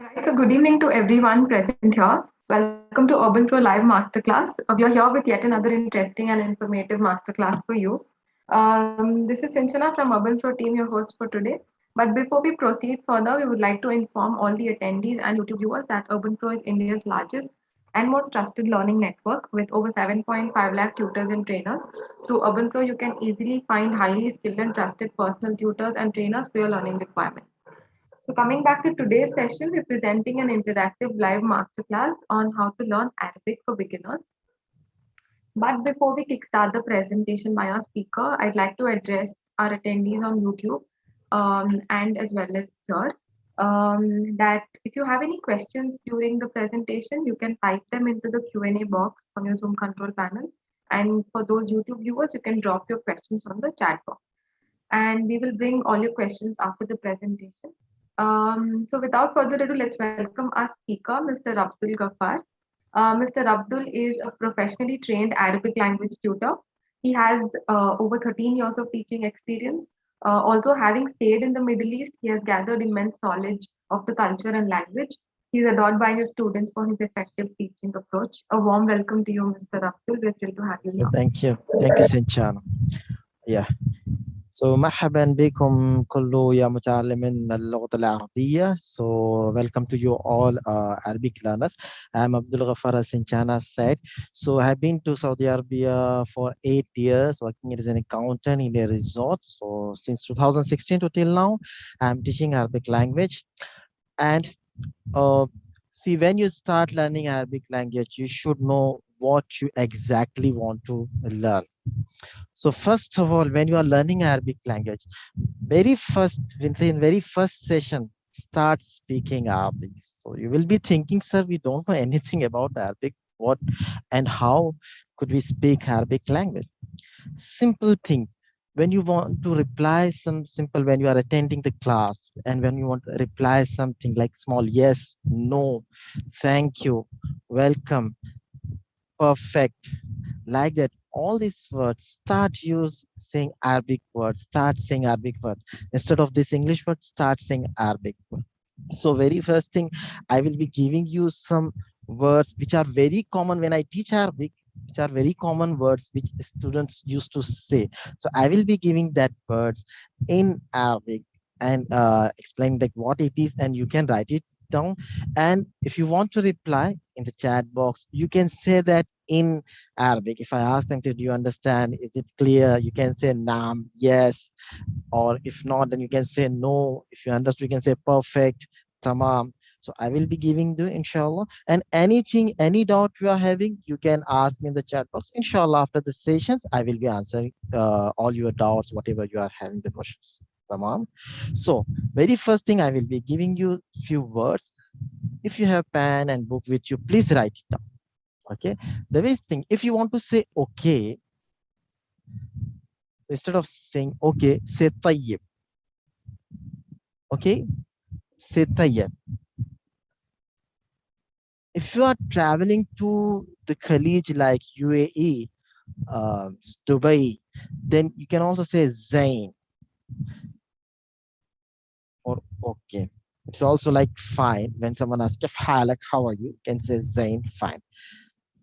Right, so good evening to everyone present here. Welcome to UrbanPro Live Masterclass. We are here with yet another interesting and informative masterclass for you. This is Sinchana from UrbanPro team, your host for today. But before we proceed further, we would like to inform all the attendees and YouTube viewers that UrbanPro is India's largest and most trusted learning network with over 7.5 lakh tutors and trainers. Through UrbanPro, you can easily find highly skilled and trusted personal tutors and trainers for your learning requirements. So coming back to today's session, we're presenting an interactive live masterclass on how to learn Arabic for beginners. But before we kickstart the presentation by our speaker, I'd like to address our attendees on YouTube and as well as here that if you have any questions during the presentation, you can type them into the Q&A box on your Zoom control panel. And for those YouTube viewers, you can drop your questions on the chat box and we will bring all your questions after the presentation. So without further ado, let's welcome our speaker, Mr. Abdul Gaffar. Mr. Abdul is a professionally trained Arabic language tutor. He has over 13 years of teaching experience. Also, having stayed in the Middle East, he has gathered immense knowledge of the culture and language. He is adored by his students for his effective teaching approach. A warm welcome to you, Mr. Abdul. We're thrilled to have you here. Thank you. Thank you, Sinchana. Yeah. So مرحبا بكم كل يا متعلمين اللغة العربية. So welcome to you all Arabic learners. I'm Abdul Gaffar, as Sinchana said. So I have been to Saudi Arabia for 8 years, working as an accountant in a resort. So since 2016 to till now, I'm teaching Arabic language. And see, when you start learning Arabic language, you should know what you exactly want to learn. So first of all, when you are learning Arabic language, in very first session, start speaking Arabic. So you will be thinking, sir, we don't know anything about Arabic. What and how could we speak Arabic language? Simple thing. When you want to reply some simple, when you are attending the class and when you want to reply something like small yes, no, thank you, welcome, perfect, like that, all these words, start saying Arabic words instead of this English word, start saying Arabic word. So very first thing, I will be giving you some words which are very common when I teach Arabic, which are very common words which students used to say. So I will be giving that words in Arabic and explain like what it is, and you can write it down. And if you want to reply in the chat box, you can say that in Arabic. If I ask them, do you understand? Is it clear? You can say Naam, yes. Or if not, then you can say no. If you understand, you can say perfect, tamam. So I will be giving you, inshallah. And anything, any doubt you are having, you can ask me in the chat box. Inshallah, after the sessions, I will be answering all your doubts, whatever you are having the questions. Tamam. So very first thing, I will be giving you few words. If you have pen and book with you, please write it down. Okay. The best thing, if you want to say okay, so instead of saying okay, say tayyib. Okay, say tayyib. If you are traveling to the Khalij like UAE, Dubai, then you can also say Zain or okay. It's also like fine. When someone asks, "Kif halak, how are you?" You can say Zain, fine.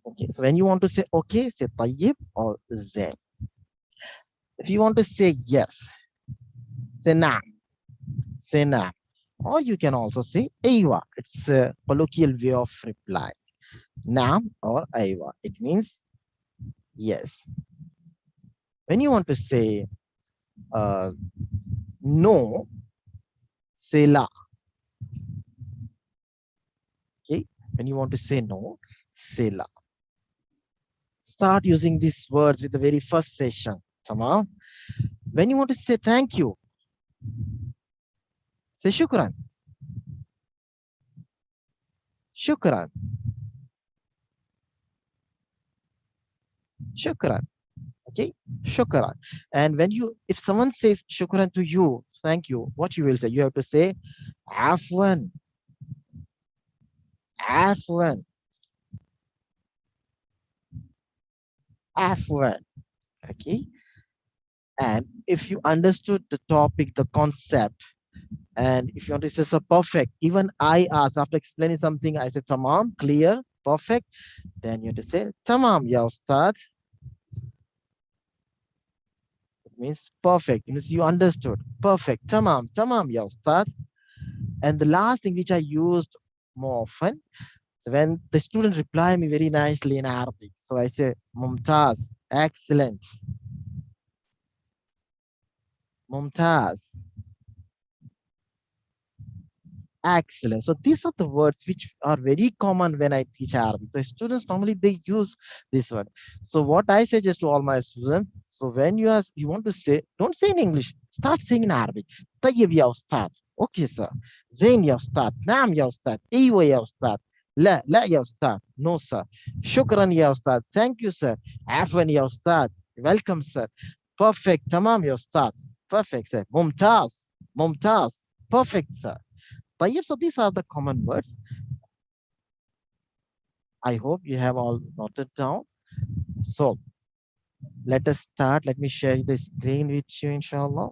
Okay, so when you want to say okay, say tayyib or Zain. If you want to say yes, say na, say na. Or you can also say aywa. It's a colloquial way of reply. Naam or aywa. It means yes. When you want to say no, say la. Okay. When you want to say no, say la. Start using these words with the very first session. Tamam. When you want to say thank you, say shukran. Shukran. Shukran. Okay. Shukran. And when you, if someone says shukran to you, thank you, what you will say? You have to say afwan. Afwan. Afwan. Okay. And if you understood the topic, the concept, And if you want to say so perfect, even I ask after explaining something, I say tamam, clear, perfect. Then you have to say tamam, ya ustad. It means perfect. It means you understood. Perfect. Tamam, tamam, ya ustad. And the last thing which I used more often, so when the student reply me very nicely in Arabic, so I say mumtaz, excellent, mumtaz, excellent. So these are the words which are very common when I teach Arabic. The students normally they use this word. So what I suggest to all my students, so when you want to say, don't say in English, start saying in Arabic. طيب يا أستاذ. Okay, sir. زين يا أستاذ. نعم يا أستاذ. أيوة يا أستاذ. لا لا يا أستاذ. No, sir. شكرا يا أستاذ. Thank you, sir. عفوا يا أستاذ. Welcome, sir. Perfect. تمام يا أستاذ. Perfect, sir. ممتاز. ممتاز. Perfect, sir. طيب, so these are the common words. I hope you have all noted down. So let us start. Let me share the screen with you, inshallah.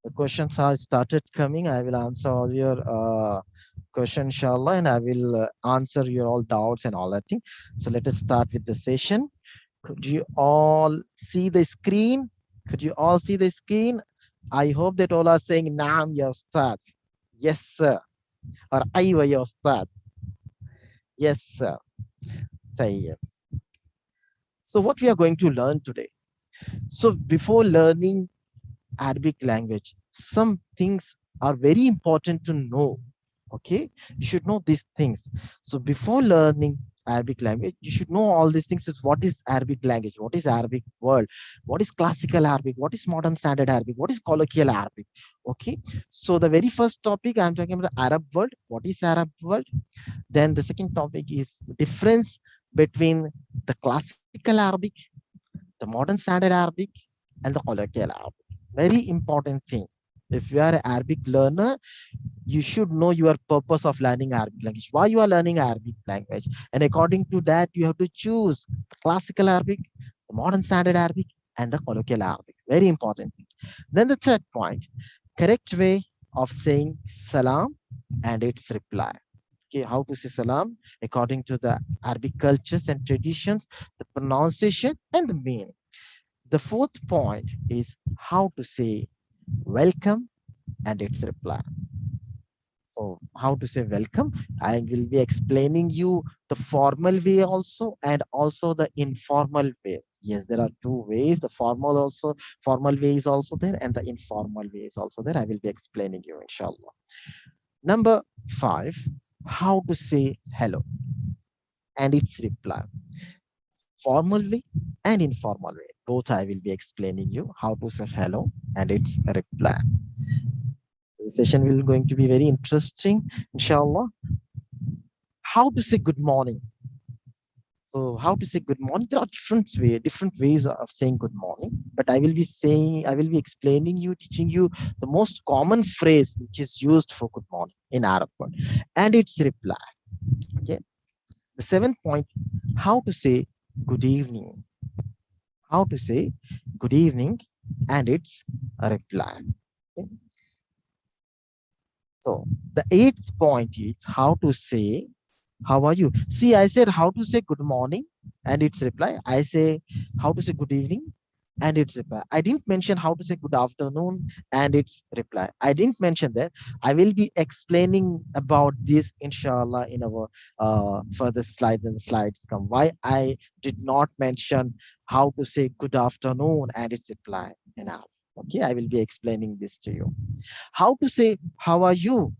The questions are started coming. I will answer all your questions, inshallah, and I will answer your all doubts and all that thing. So let us start with the session. Could you all see the screen? Could you all see the screen? I hope that all are saying Naam ya Ustad. Yes, sir. Or Aywa ya Ustad. Yes, sir. طيب. So what we are going to learn today. So before learning Arabic language, some things are very important to know. Okay, you should know these things. So before learning Arabic language, you should know all these things. Is what is Arabic language? What is Arabic word? What is classical Arabic? What is modern standard Arabic? What is colloquial Arabic? Okay. So the very first topic I'm talking about the Arab world. What is Arab world? Then the second topic is the difference between the classical Arabic, the modern standard Arabic, and the colloquial Arabic. Very important thing. If you are an Arabic learner, you should know your purpose of learning Arabic language. Why you are learning Arabic language, and according to that, you have to choose the classical Arabic, the modern standard Arabic, and the colloquial Arabic. Very important. Then the third point: correct way of saying salam and its reply. Okay, how to say salam according to the Arabic cultures and traditions, the pronunciation and the meaning. The fourth point is how to say welcome and its reply. So how to say welcome? I will be explaining you the formal way also and also the informal way. Yes, there are two ways. The formal way is also there, and the informal way is also there. I will be explaining you, inshallah. Number five, how to say hello and its reply. Formal way and informal way. Both I will be explaining you how to say hello and its reply. The session will going to be very interesting, inshallah. How to say good morning. So how to say good morning? There are different ways of saying good morning. But I will be explaining you, teaching you the most common phrase which is used for good morning in Arab word, and its reply. Okay. The seventh point: how to say good evening. How to say good evening and its reply. Okay. So the eighth point is how to say how are you. See, I said how to say good morning and its reply. I say how to say good evening and its reply. I didn't mention how to say good afternoon and its reply. I didn't mention that. I will be explaining about this, inshallah, in our further slides and slides come. Why I did not mention how to say good afternoon and its reply enough. Okay, I will be explaining this to you. How to say how are you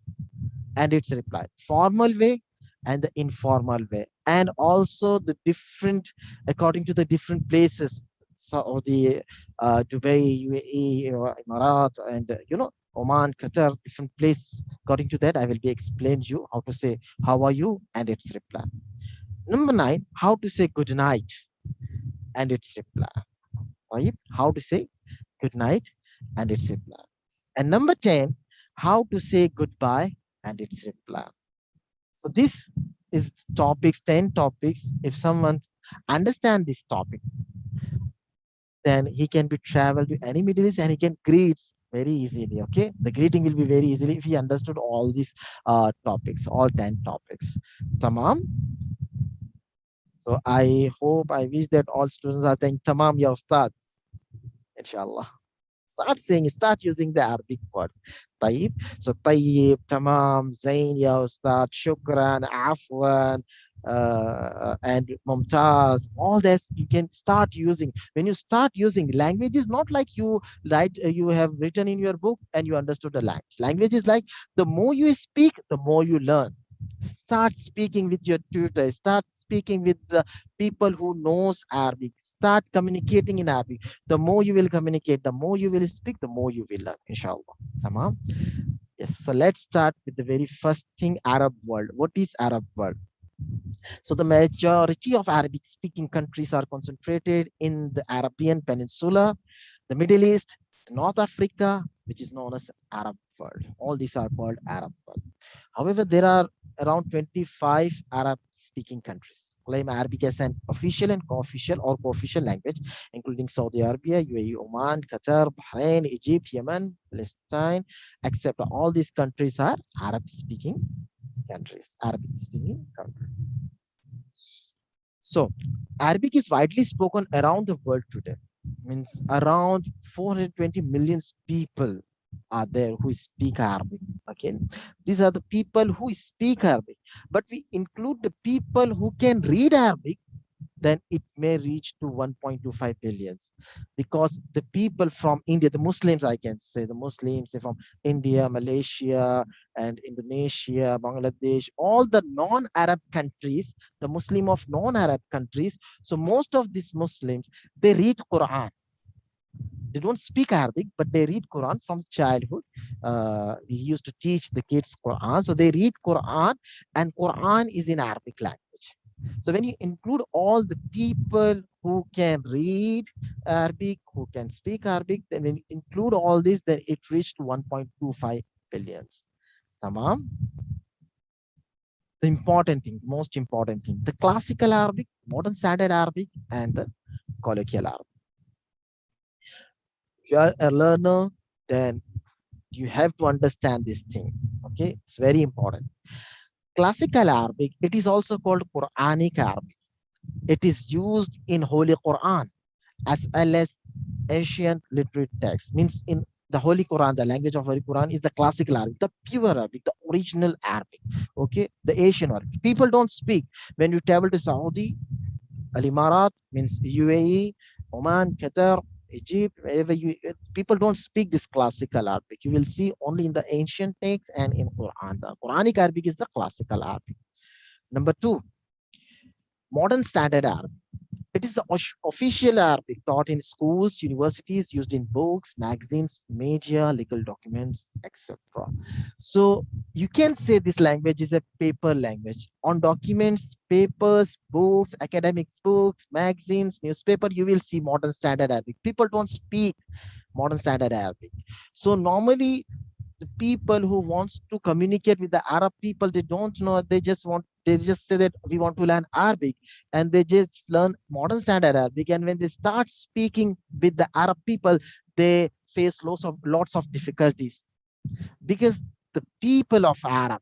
and its reply. Formal way and the informal way, and also the different according to the different places. So the Dubai, UAE, Emirat, and Oman, Qatar, different places. According to that, I will be explain you how to say how are you and its reply. Number nine, how to say good night and its reply. Right? How to say good night and its reply. And number 10, how to say goodbye and its reply. So this is topics, 10 topics. If someone understand this topic, then he can be travel to any Middle East and he can greet very easily. Okay, the greeting will be very easily if he understood all these topics, all 10 topics. Tamam. So I hope, I wish that all students are saying tamam ya ustad, inshallah. Start using the Arabic words. طيب. So طيب, tamam, zain, ya ustad, shukran, afwan, and mumtaz. All this you can start using. When you start using language, is not like you write, you have written in your book and you understood the language. Language is like the more you speak, the more you learn. Start speaking with your tutor. Start speaking with the people who knows Arabic. Start communicating in Arabic. The more you will communicate, the more you will speak, the more you will learn, inshallah. Tamam? Yes. So let's start with the very first thing, Arab world. What is Arab world? So the majority of Arabic speaking countries are concentrated in the Arabian Peninsula, the Middle East, North Africa, which is known as Arab world. All these are called Arab world. However, there are around 25 Arab speaking countries claim Arabic as an official and co-official language, including Saudi Arabia, UAE, Oman, Qatar, Bahrain, Egypt, Yemen, Palestine, etc. All these countries are Arab speaking countries. Arabic speaking countries. So, Arabic is widely spoken around the world today. Means around 420 million people are there who speak Arabic. Okay, these are the people who speak Arabic, but we include the people who can read Arabic, then it may reach to 1.25 billions, because the people from India, the Muslims, I can say the Muslims from India, Malaysia, and Indonesia, Bangladesh, all the non-Arab countries, the Muslim of non-Arab countries. So most of these Muslims, they read Quran. They don't speak Arabic, but they read Quran from childhood. We used to teach the kids Quran, so they read Quran, and Quran is in Arabic language. So when you include all the people who can read Arabic, who can speak Arabic, then when you include all this, then it reached 1.25 billions. Tamam. The important thing, most important thing, the classical Arabic, modern standard Arabic, and the colloquial Arabic. If you are a learner, then you have to understand this thing. Okay, it's very important. Classical Arabic, it is also called Quranic Arabic. It is used in Holy Quran as well as ancient literate text. Means in the Holy Quran, the language of Holy Quran is the classical Arabic, the pure Arabic, the original Arabic. Okay, the Asian Arabic. People don't speak. When you travel to Saudi, Al Imarat, means UAE, Oman, Qatar, Egypt, wherever you, people don't speak this classical Arabic. You will see only in the ancient texts and in Quran. The Quranic Arabic is the classical Arabic. Number two, modern standard Arabic. It is the official Arabic taught in schools, universities, used in books, magazines, media, legal documents, etc. So you can say this language is a paper language. On documents, papers, books, academics books, magazines, newspaper, you will see modern standard Arabic. People don't speak modern standard Arabic. So normally the people who wants to communicate with the Arab people, they don't know, they just say that we want to learn Arabic, and they just learn modern standard Arabic. And when they start speaking with the Arab people, they face lots of difficulties, because the people of Arab,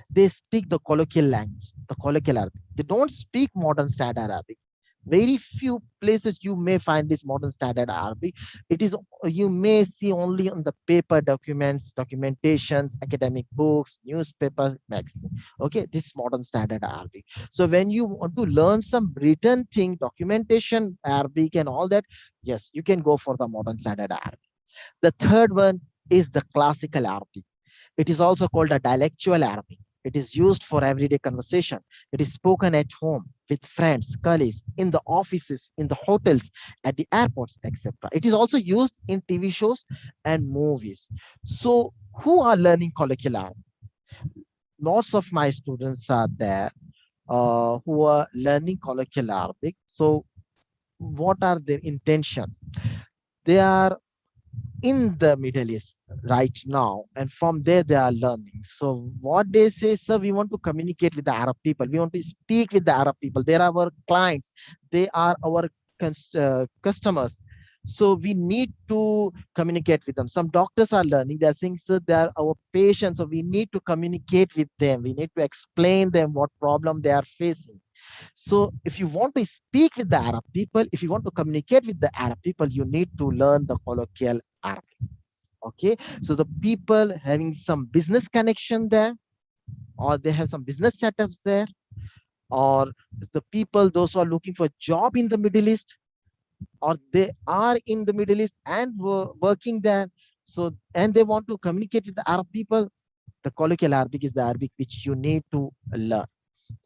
they speak the colloquial language, the colloquial Arabic. They don't speak modern standard Arabic. Very few places you may find this modern standard Arabic. It is, you may see only on the paper documents, documentations, academic books, newspapers, magazine. Okay, this is modern standard Arabic. So when you want to learn some written thing, documentation, Arabic and all that, yes, you can go for the modern standard Arabic. The third one is the classical Arabic. It is also called a dialectual Arabic. It is used for everyday conversation. It is spoken at home, with friends, colleagues, in the offices, in the hotels, at the airports, etc. It is also used in TV shows and movies. So, who are learning colloquial Arabic? Lots of my students are there who are learning colloquial Arabic. So, what are their intentions? They are in the Middle East right now, and from there they are learning. So what they say, sir, we want to communicate with the Arab people. We want to speak with the Arab people. They are our clients. They are our customers. So we need to communicate with them. Some doctors are learning. They're saying, sir, they are our patients. So we need to communicate with them. We need to explain them what problem they are facing. So if you want to speak with the Arab people, if you want to communicate with the Arab people, you need to learn the colloquial Arabic. Okay. So the people having some business connection there, or they have some business setups there, or the people, those who are looking for a job in the Middle East, or they are in the Middle East and working there. So, and they want to communicate with the Arab people, the colloquial Arabic is the Arabic which you need to learn.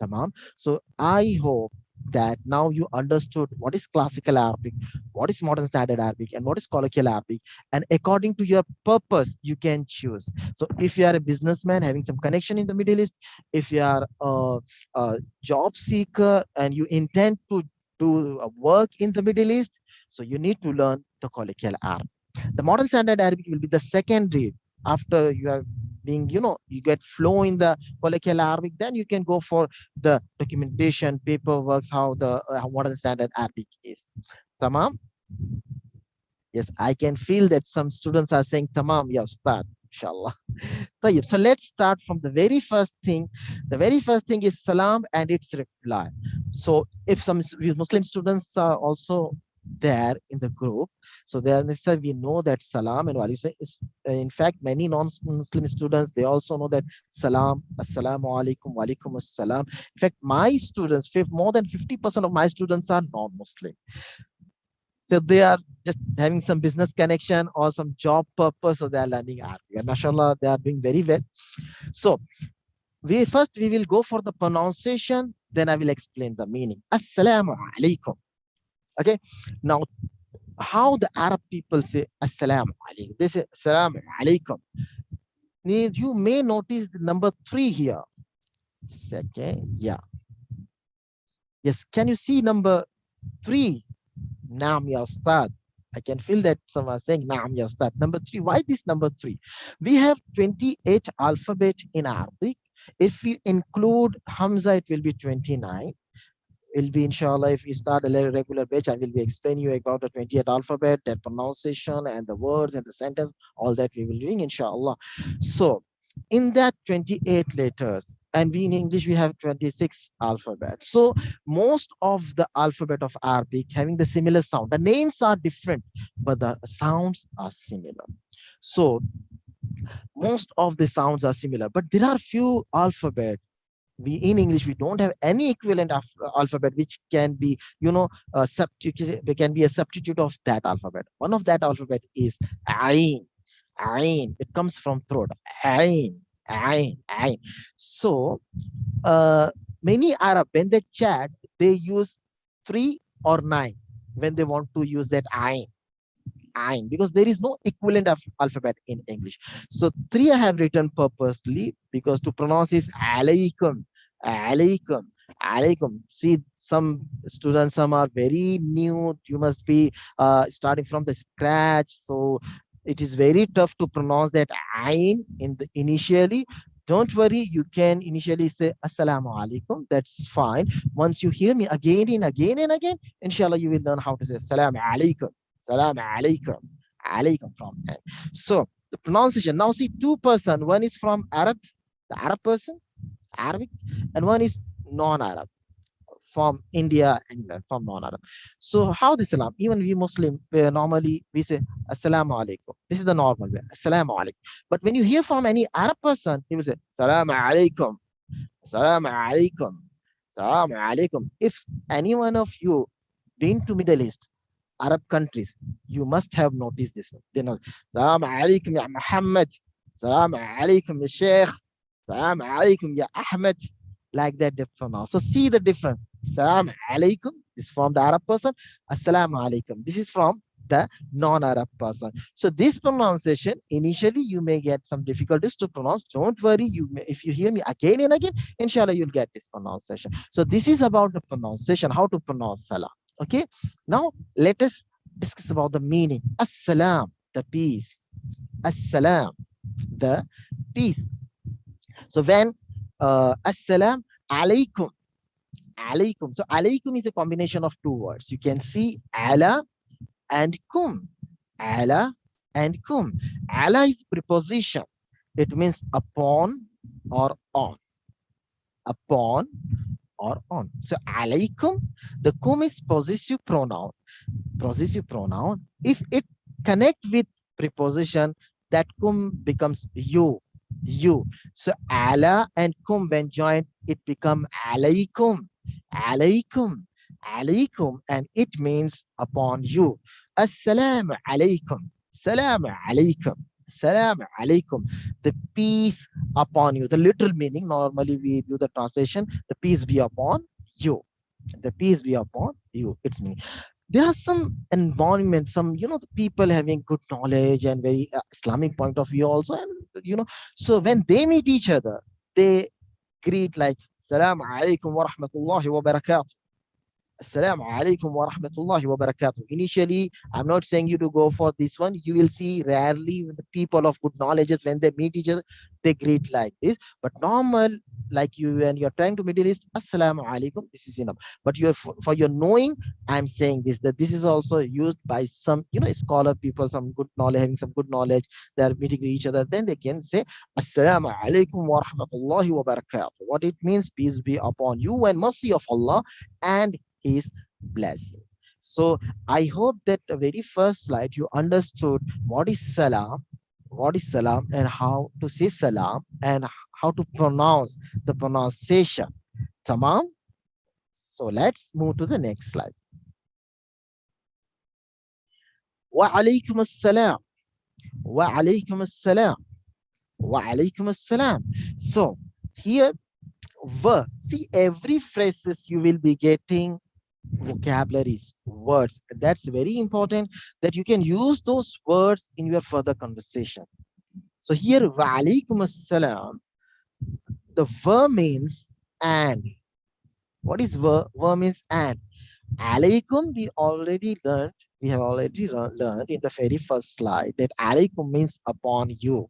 Tamam. So I hope that now you understood what is classical Arabic, what is modern standard Arabic, and what is colloquial Arabic. And according to your purpose, you can choose. So if you are a businessman having some connection in the Middle East, if you are a job seeker and you intend to do work in the Middle East, so you need to learn the colloquial Arabic. The modern standard Arabic will be the secondary after you are being, you get flow in the colloquial Arabic, then you can go for the documentation, paperwork, how the modern standard Arabic is. Tamam? Yes, I can feel that some students are saying Tamam, yeah, start, inshallah. طيب, so let's start from the very first thing. The very first thing is salam and its reply. So if some Muslim students are also there in the group, so then we know that salam and walaikum salam is, in fact, many non-Muslim students, they also know that salam, assalamu alaikum, walaikum assalam. In fact, my students, more than 50% of my students are non-Muslim. So they are just having some business connection or some job purpose, so they are learning Arabic. And mashallah, they are doing very well. So we will go for the pronunciation, then I will explain the meaning. Assalamu alaikum. Okay. Now, how the Arab people say Assalamu alaikum? They say Assalamu alaikum. You may notice the number 3 here. Second, yeah. Yes, can you see number 3? Naam ya Ustad. I can feel that someone saying Naam ya Ustad. Number 3. Why this number 3? We have 28 alphabet in Arabic. If we include Hamza, it will be 29. Will be inshallah, if we start a regular batch, I will be explaining you about the 28 alphabet, their pronunciation and the words and the sentence, all that we will doing inshallah. So in that 28 letters, and we in English, we have 26 alphabets. So most of the alphabet of Arabic having the similar sound. The names are different, but the sounds are similar. So most of the sounds are similar, but there are few alphabet. We in English, we don't have any equivalent of alphabet which can be, there can be a substitute of that alphabet. One of that alphabet is Ain. Ain. It comes from throat. Ain. Ain. Ain. So many Arab, when they chat, they use 3 or 9 when they want to use that Ain. Ain, because there is no equivalent of alphabet in English. So 3 I have written purposely because to pronounce is alaikum, alaikum, alaikum. See, some students, some are very new. You must be starting from the scratch. So it is very tough to pronounce that Ain in the initially. Don't worry, you can initially say Assalamu alaikum. That's fine. Once you hear me again and again and again, inshallah, you will learn how to say Assalamu alaikum. Salam alaikum. Alaikum from that. So the pronunciation. Now see 2 person. One is from Arab, the Arab person, Arabic, and one is non-Arab from India, England, from non-Arab. So how the salam? Even we Muslim, normally we say Assalamu alaikum. This is the normal way. Assalamu alaikum. But when you hear from any Arab person, he will say Salam alaikum. Salam alaikum. Salam alaikum. If any one of you been to Middle East, Arab countries, you must have noticed this one. They know, Salam alaikum ya Muhammad, Salam alaikum ya Sheikh, Salam alaikum ya Ahmed, like that they pronounce. So see the difference. Salam alaikum is from the Arab person, Assalamu alaikum. This is from the non-Arab person. So this pronunciation, initially you may get some difficulties to pronounce. Don't worry, if you hear me again and again, inshallah you'll get this pronunciation. So this is about the pronunciation, how to pronounce salam. Okay, now let us discuss about the meaning. As-salam, the peace. As-salam, the peace. So when as-salam alaikum, alaikum. So alaikum is a combination of 2 words. You can see ala and kum. Ala and kum. Ala is preposition. It means upon or on. Upon or on. So alaykum, the kum is possessive pronoun. Possessive pronoun. If it connect with preposition, that kum becomes you. You. So ala and kum when joined, it become alaykum. Alaykum. Alaykum. And it means upon you. Assalamu alaykum. Salamu alaykum. Salamu alaykum. The peace upon you. The literal meaning, normally we do the translation, the peace be upon you. The peace be upon you. It's meaning there are some environment, some the people having good knowledge and very Islamic point of view also, and so when they meet each other, they greet like Assalamu alaikum wa rahmatullahi wa barakatuh. Assalamu alaikum wa rahmatullahi wa barakatuh. Initially, I'm not saying you to go for this one. You will see rarely when the people of good knowledges, when they meet each other, they greet like this. But normal, like you, when you're trying to Middle East, Assalamu alaikum, this is enough. But you're for your knowing, I'm saying this, that this is also used by some, scholar people, some good knowledge, having some good knowledge, they are meeting each other. Then they can say, Assalamu alaikum wa rahmatullahi wa barakatuh. What it means, peace be upon you and mercy of Allah and his blessings. So I hope that the very first slide you understood what is salam, and how to say salam, and how to pronounce the pronunciation. Tamam. So let's move to the next slide. Wa alaikum assalam. Wa alaikum assalam. Wa alaikum assalam. So here, see, every phrases you will be getting vocabularies, words. That's very important that you can use those words in your further conversation. So here, wa alaikum assalam, the verb means and. What is verb? Verb means and. Alaikum, we have already learned in the very first slide that alaikum means upon you.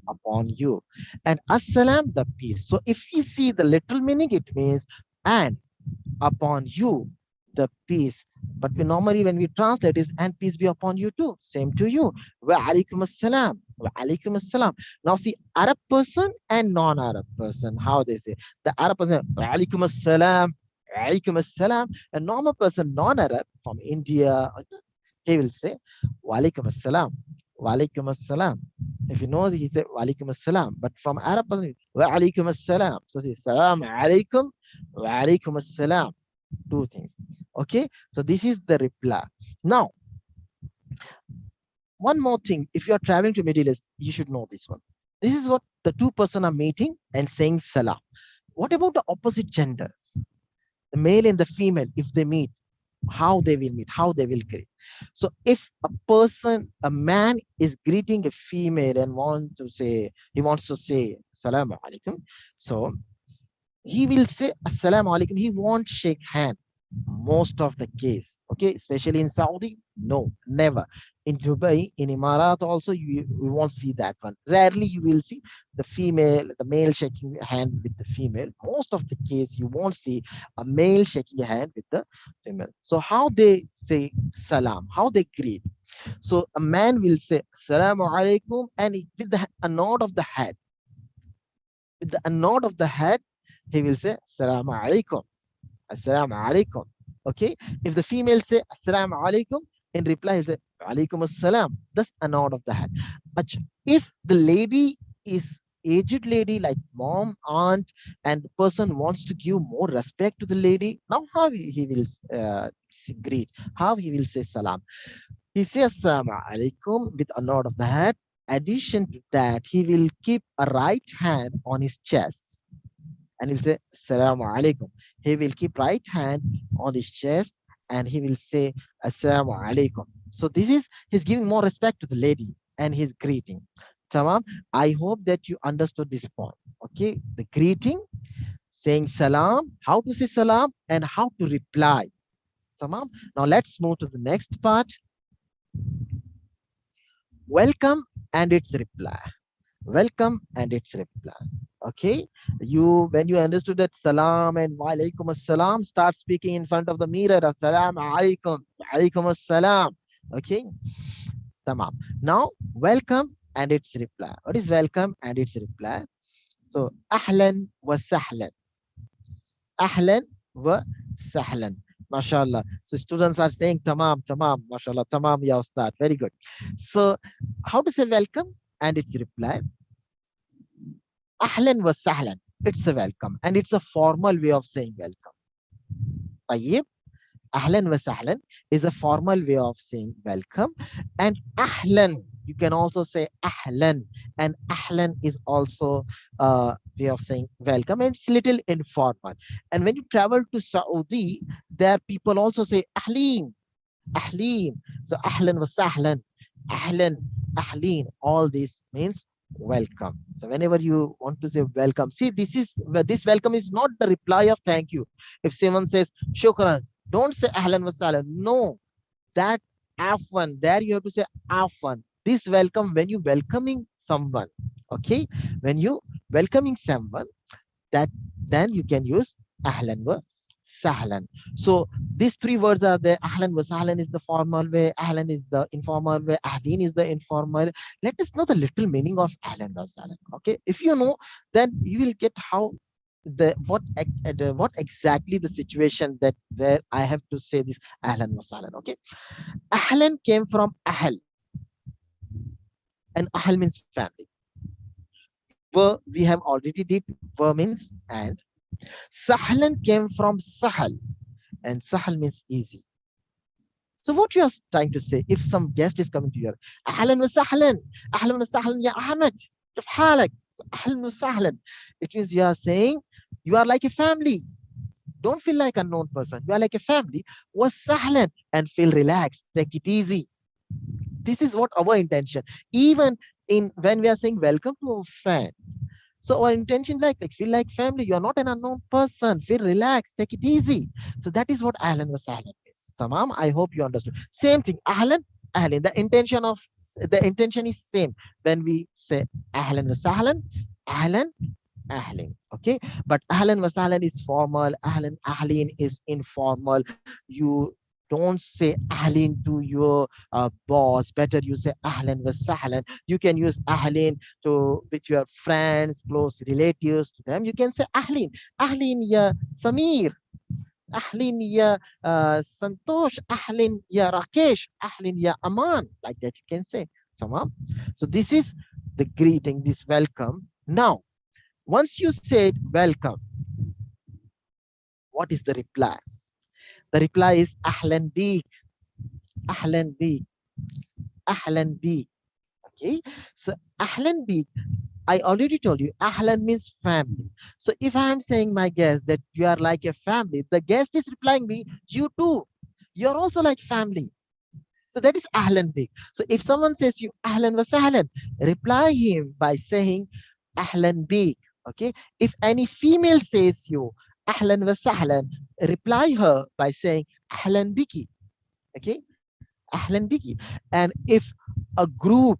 Upon you. And assalam, the peace. So if you see the literal meaning, it means and upon you the peace. But we normally, when we translate, is and peace be upon you too. Same to you. Wa alaikum assalam. Wa alaikum assalam. Now see, Arab person and non-Arab person, how they say. The Arab person, wa alaikum assalam. Wa alaikum assalam. A normal person, non-Arab from India, he will say, wa alaikum assalam. Wa alaikum assalam. If you know, he said wa alaikum assalam. But from Arab person, wa alaikum assalam. So say, salam alaikum. Wa alaikum assalam. Two things. Okay, so this is the reply. Now, one more thing, if you are traveling to Middle East, you should know this one. This is what the two person are meeting and saying salam. What about the opposite genders, the male and the female? If they meet, how they will meet, how they will greet. So if a man is greeting a female and he wants to say salam alaikum, so he will say assalamu alaikum. He won't shake hand most of the case. Okay, especially in Saudi, no, never. In Dubai, in Emirat also, you won't see that one. Rarely you will see the male shaking hand with the female. Most of the case, you won't see a male shaking hand with the female. So how they say salam, how they greet. So a man will say assalamu alaikum, and with a nod of the head. With a nod of the head, he will say assalamu alaikum. Assalamu alaikum. Okay. If the female say assalamu alaikum, in reply he'll say alaikum assalam. That's a nod of the head. But if the lady is aged lady like mom, aunt, and the person wants to give more respect to the lady, now how he will greet, how he will say salam. He says assalamu alaikum with a nod of the head. Addition to that, he will keep a right hand on his chest and he'll say assalamu alaikum. He will keep right hand on his chest and he will say assalamu alaikum. So he's giving more respect to the lady and he's greeting. Tamam. I hope that you understood this point. Okay, the greeting, saying salam, how to say salam, and how to reply. Tamam. Now let's move to the next part. Welcome and its reply. Welcome and its reply. Okay, when you understood that salam and wa alaikum assalam, start speaking in front of the mirror. Assalamu alaikum, wa alaikum assalam. Okay, tamam. Now welcome and its reply. What is welcome and its reply? So ahlan wa sahlan. Ahlan wa sahlan. MashaAllah. So students are saying tamam, tamam, mashallah, tamam, ya ustad. Very good. So how to say welcome and its reply? Ahlan wa sahlan. It's a welcome and it's a formal way of saying welcome. طيب. Ahlan wa sahlan is a formal way of saying welcome. And ahlan, you can also say ahlan. And ahlan is also a way of saying welcome. And it's little informal. And when you travel to Saudi, there people also say ahleen, ahleen. So ahlan wa sahlan, ahlan, ahleen. All this means welcome. So whenever you want to say welcome, see this welcome is not the reply of thank you. If someone says shukran, don't say ahlan wa sahlan. No, that afwan. There you have to say afwan. This welcome when you welcoming someone. Okay, when you welcoming someone, that then you can use ahlan wa sahlan. So these three words are there. Ahlan wa sahlan is the formal way, ahlan is the informal way, ahleen is the informal. Let us know the little meaning of ahlan wa sahlan. Okay, if you know, then you will get how what exactly the situation that where I have to say this ahlan wa sahlan. Okay, ahlan came from ahl, and ahl means family. Wa we have already did. Wa means and. Sahlan came from sahal, and sahal means easy. So what you are trying to say, if some guest is coming to you, ahlan wa sahlan, ahlan wa sahlan ya Ahmed, كيف حالك? Ahlan wa sahlan. It means you are saying you are like a family. Don't feel like a known person. You are like a family. Was sahlan, and feel relaxed. Take it easy. This is what our intention. Even in when we are saying welcome to our friends. So our intention like feel like family. You are not an unknown person. Feel relaxed. Take it easy. So that is what ahlan wa sahlan is. Samam, I hope you understood. Same thing. Ahlan, ahlan. The intention is same when we say ahlan wa sahlan, ahlan, ahlan. Okay, but ahlan wa sahlan is formal. Ahlan, ahleen is informal. You don't say ahlan to your boss. Better you say ahlan wa sahlan. You can use ahlan to with your friends, close relatives. To them, you can say ahlan, ahlan ya Samir, ahlan ya Santosh, ahlan ya Rakesh, ahlan ya Aman. Like that, you can say. Tamam. So this is the greeting, this welcome. Now, once you said welcome, what is the reply? The reply is ahlan bi, ahlan bi, ahlan bi. Okay, so ahlan bi, I already told you ahlan means family. So if I am saying my guest that you are like a family, the guest is replying me, you too, you're also like family. So that is ahlan bi. So if someone says you ahlan wa sahlan, reply him by saying ahlan bi. Okay, if any female says you ahlan wa sahlan, reply her by saying ahlan biki. Okay, ahlan biki. And if a group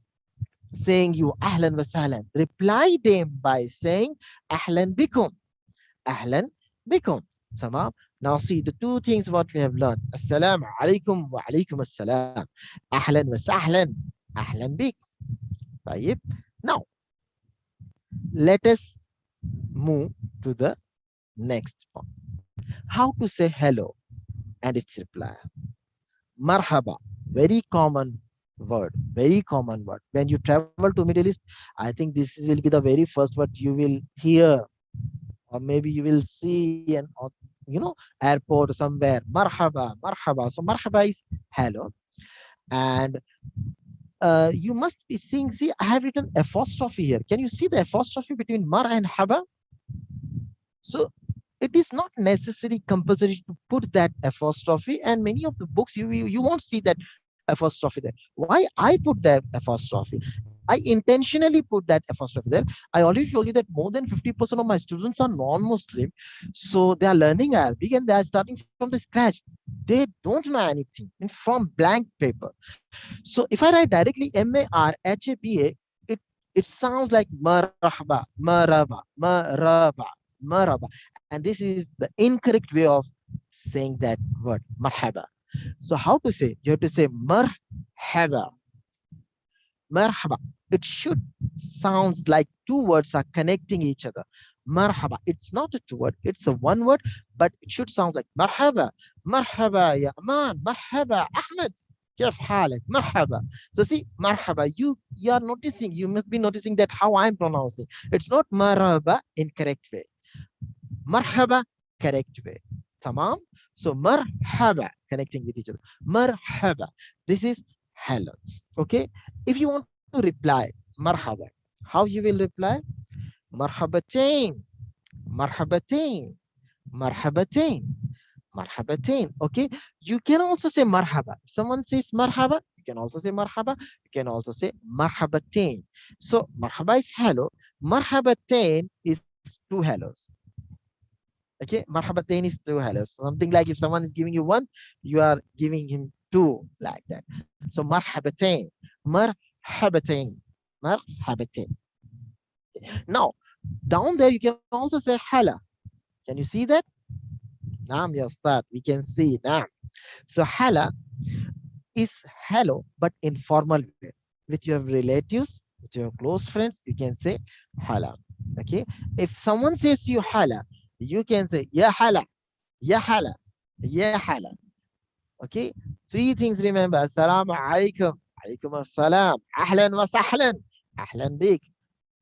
saying you ahlan wa sahlan, reply them by saying ahlan bikum, ahlan bikum. Tamam. Now see the two things what we have learned. Assalamu alaikum wa alaikum assalam. Ahlan wa sahlan, ahlan bik. طيب. Now let us move to the next one. How to say hello and its reply. Marhaba, very common word, very common word. When you travel to Middle East, I think this will be the very first word you will hear, or maybe you will see an airport somewhere. Marhaba, marhaba. So marhaba is hello, and you must be seeing. See, I have written apostrophe here. Can you see the apostrophe between mar and haba? So it is not necessary compulsory to put that apostrophe, and many of the books you won't see that apostrophe there. Why I put that apostrophe? I intentionally put that apostrophe there. I already told you that more than 50% of my students are non-Muslim, so they are learning Arabic and they are starting from the scratch. They don't know anything from blank paper. So if I write directly marhaba, it sounds like marhaba, maraba, maraba, maraba. And this is the incorrect way of saying that word, marhaba. So how to say? You have to say mar marhaba. Marhaba. It should sounds like two words are connecting each other. Marhaba. It's not a two word, it's a one word, but it should sound like marhaba. Marhaba ya Aman. Marhaba Ahmed. كيف حالك? مرحبا. So see, marhaba, you are noticing, you must be noticing that how I'm pronouncing. It's not marhaba in correct way. Marhaba, correct way. Tamam? So marhaba, connecting with each other. Marhaba. This is hello. Okay? If you want to reply marhaba, how you will reply? Marhabatain. Marhabatain. Marhabatain. Marhabatain. Okay? You can also say marhaba. If someone says marhaba, you can also say marhaba. You can also say marhabatain. So marhaba is hello. Marhabatain is two hellos. Okay, marhabatain is two hellos. Something like if someone is giving you one, you are giving him two, like that. So marhabatain, marhabatain, marhabatain. Now, down there, you can also say hala. Can you see that? Naam, ya Ustad, we can see it. Naam. So hala is hello, but informal way. With your relatives, with your close friends, you can say hala. Okay. If someone says you hala, you can say ya hala, ya hala, ya hala. Okay. Three things remember. Assalamu alaikum. Alaikum assalam. Ahlan wa sahlan. Ahlan bik.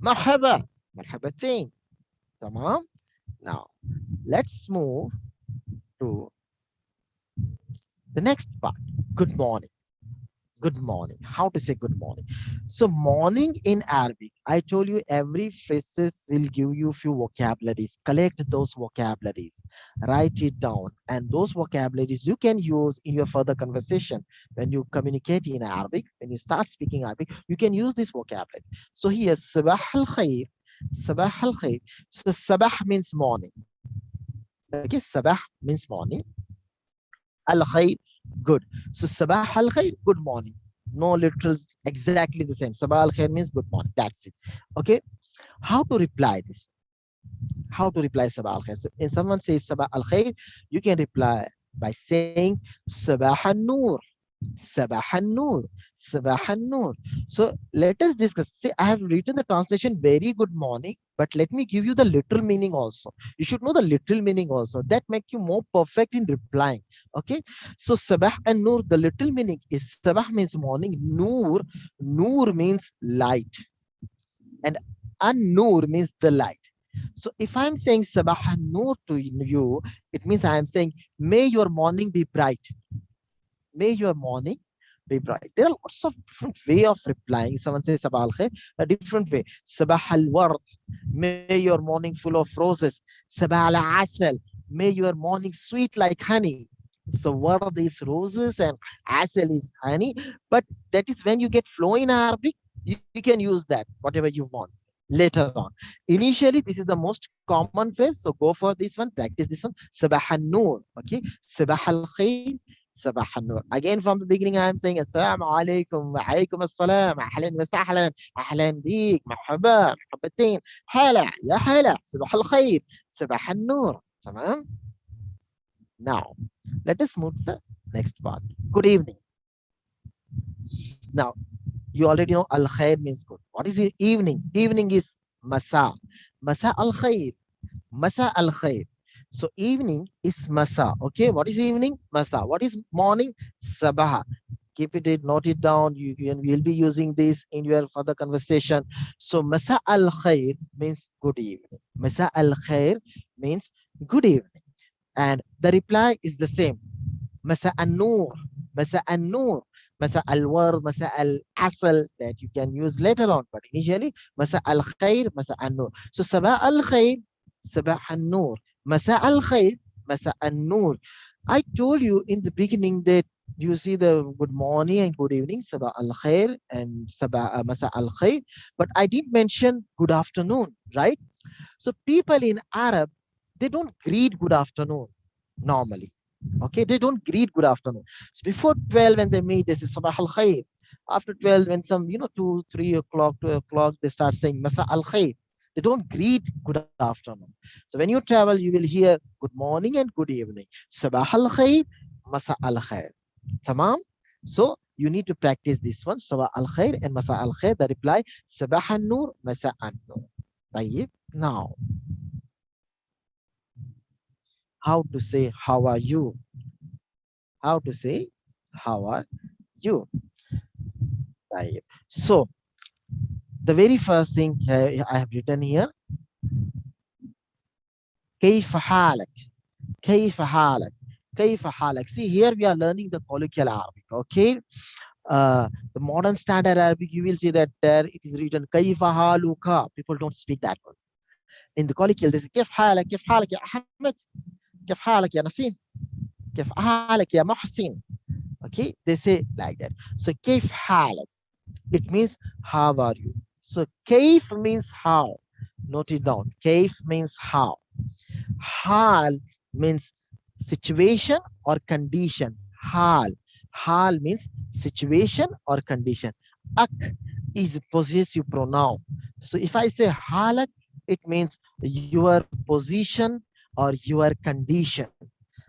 Marhaba. Marhabatain. Tamam. Now, let's move to the next part. Good morning. Good morning. How to say good morning? So morning in Arabic, I told you every phrases will give you few vocabularies. Collect those vocabularies, write it down, and those vocabularies you can use in your further conversation. When you communicate in Arabic, when you start speaking Arabic, you can use this vocabulary. So here, sabah al khair, sabah al khair. So sabah means morning. Okay, sabah means morning. Al khair, good. So sabah al khair, good morning. No literals exactly the same. Sabah al khair means good morning. That's it. Okay. How to reply this? How to reply sabah al khair? So if someone says sabah al khair, you can reply by saying sabah al nur. Sabah al-Nur, Sabah al-Nur. So let us discuss. See, I have written the translation very good morning, but let me give you the literal meaning also. You should know the literal meaning also. That makes you more perfect in replying. Okay. So Sabah and Nur, the literal meaning is Sabah means morning, Nur, Nur means light, and An-Nur means the light. So if I'm saying Sabah an-Nur to you, it means I am saying, may your morning be bright. May your morning be bright. There are lots of different way of replying. Someone says Sabah al-Khair, a different way. Sabah al-Ward, may your morning full of roses. Sabah al-Asal, may your morning sweet like honey. So ward is roses and asal is honey. But that is when you get flow in Arabic, you can use that, whatever you want later on. Initially, this is the most common phrase. So go for this one, practice this one. Sabah al-Nur, okay? Sabah al-Khair, Sabah al-Nur. Again, from the beginning, I am saying Assalamu alaikum, wa alaikum assalam, ahlan wa sahlan, ahlan bik, marhaba, marhabatain, hala, ya hala, Sabah al-Khair, Sabah al-Nur. Tamam? Now, let us move to the next part. Good evening. Now, you already know al-Khair means good. What is the evening? Evening is Masa. Masa al-Khair. Masa al-Khair. So evening is Masa. Okay, what is evening? Masa. What is morning? Sabah. Keep it, note it down. You will be using this in your further conversation. So Masa al-Khair means good evening. Masa al-Khair means good evening. And the reply is the same. Masa an-Nur. Masa an-Nur. Masa al-Ward, Masa al-Asal, that you can use later on. But initially, Masa al-Khair, Masa an-Nur. So Sabah al-Khair, Sabah an-Nur. Masa al-Khair, Masa an-Nur. I told you in the beginning that you see the good morning and good evening, Sabah al-Khair and Sabah Masa al-Khair. But I didn't mention good afternoon, right? So people in Arab, they don't greet good afternoon normally. Okay, they don't greet good afternoon. So before 12, when they meet, they say Sabah al Khair. After 12, when some, 2, 3 o'clock, 2 o'clock, they start saying Masa al Khair. They don't greet good afternoon. So when you travel, you will hear good morning and good evening. Sabah al Khair, Masa al Khair. Tamam? So you need to practice this one. Sabah al khair and masa al khair. The reply sabah an nur, masa an nur. طيب. Now, how to say how are you? How to say how are you? طيب. So, the very first thing I have written here, كيف حالك? كيف حالك? كيف حالك? See, here we are learning the colloquial Arabic. Okay. The modern standard Arabic, you will see that there it is written كيف حالك. People don't speak that one. In the colloquial, they say كيف حالك? كيف حالك يا أحمد? كيف حالك يا نسيم? كيف حالك يا محسن? Okay, they say like that. So كيف حالك? It means how are you? So كيف means how. Note it down. كيف means how. Hal means situation or condition. Hal. Hal means situation or condition. Ak is possessive pronoun. So if I say halak, it means your position or your condition.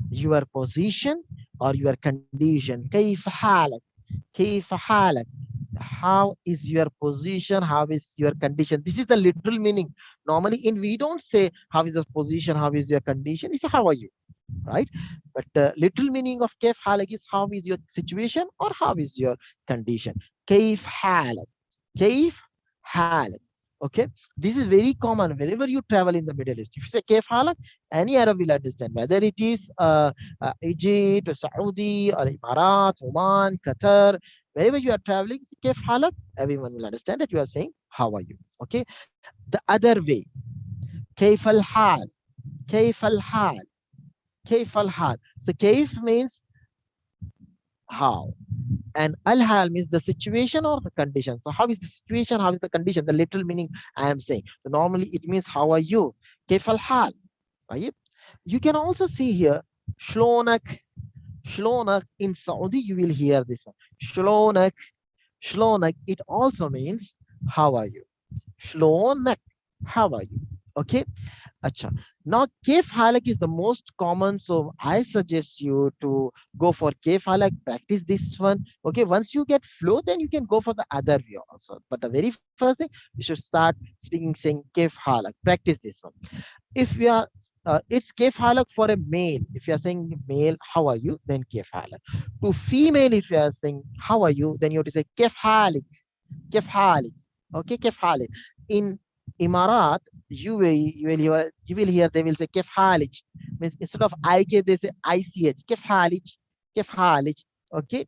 Your position or your condition. كيف حالك? كيف حالك? How is your position? How is your condition? This is the literal meaning. Normally, in we don't say how is your position, how is your condition. We say how are you, right? But literal meaning of كيف حالك is how is your situation or how is your condition. كيف حالك? كيف حالك? Okay, this is very common whenever you travel in the Middle East. If you say كيف حالك, any Arab will understand, whether it is Egypt or Saudi or Emirat, Oman, Qatar, wherever you are traveling, كيف حالك, everyone will understand that you are saying how are you. Okay, the other way, كيف الحال, كيف الحال, كيف الحال. So كيف means how, and al-hal means the situation or the condition. So how is the situation, how is the condition, the literal meaning I am saying. So normally it means how are you, كيف الحال, right? You can also see here شلونك. شلونك in Saudi you will hear this one. شلونك. شلونك, it also means how are you. شلونك, how are you. Okay. Acha. Now, Kef Halak is the most common, so I suggest you to go for Kef Halak, practice this one. Okay, once you get flow, then you can go for the other way also. But the very first thing, you should start speaking saying Kef Halak. Practice this one. If we are, it's Kef Halak for a male. If you are saying male, how are you? Then Kef Halak. To female, if you are saying how are you, then you have to say Kef Halik. Kef Halik. Okay, Kef Halik. In Imarat, you will hear they will say kif halij. Means instead of ik they say ich. Kif halij, kif halij. Okay.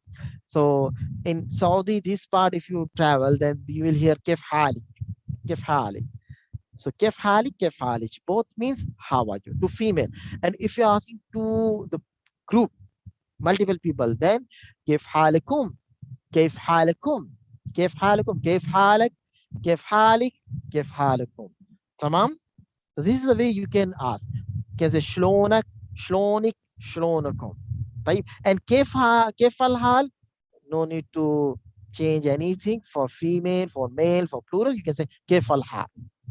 So in Saudi, this part if you travel, then you will hear kif halij, kif halij. So kif halij, kif halij. Both means how are you to female. And if you're asking to the group, multiple people, then kif halikum, kif halikum, kif halikum, kif halik, كيف حالك كيف حالكم تمام. So this is the way you can ask. كذا شلونك شلونك شلونكم. طيب, and كيف الحال, no need to change anything for female, for male, for plural, you can say كيف الحال.